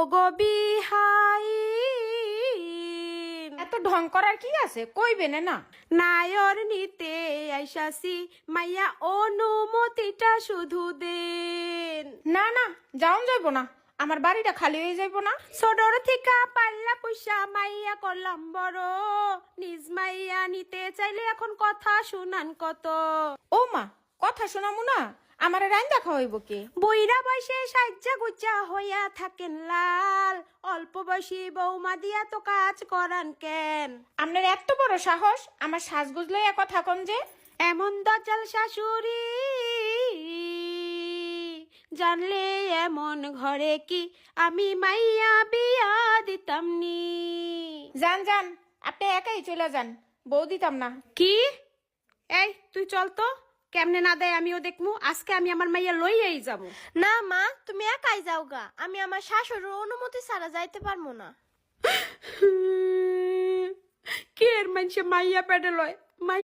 ওগো বিহাই এত ঢং করার কি আছে, কইবেনে না? নায়র নিতে আইসাছি, মাইয়া অনুমতিটা শুধু দেন। না না, যাওন যাইব না, আমার বাড়িটা খালি হয়ে যাইব না। সদর থেকে পাল্লা পয়সা মাইয়া করলাম বড়, নিজ মাইয়া নিতে চাইলে এখন কথা শুনান কত। ও মা, কথা শোনামু না, আমার রাইন্দা খাওয়াইব কে? বইরা বয়সে সাজ্জা গুজ্জা হইয়া থাকেন লাল, অল্প বয়সী বৌমা দিয়া তো কাজ করান কেন? আপনার এত বড় সাহস আমার সাজগুজ লইয়া কথা কন যে? এমন দজাল শাশুড়ি জানলে এমন ঘরে কি আমি মাইয়া বিয়া দিতাম নি। যান যান, আপনি একাই চলে যান, বউ দিতাম না। কি? এই তুই চল তো, কেমনে না দেয় আমিও দেখমু। আজকে আমি আমার মাইয়া লইয়াই যাব। না মা, তুমি একাই যাও গা, আমি আমার শাশুড়ির অনুমতি ছাড়া যাইতে পারবো না। কে এর মানুষে মাইয়া পেটে লয়।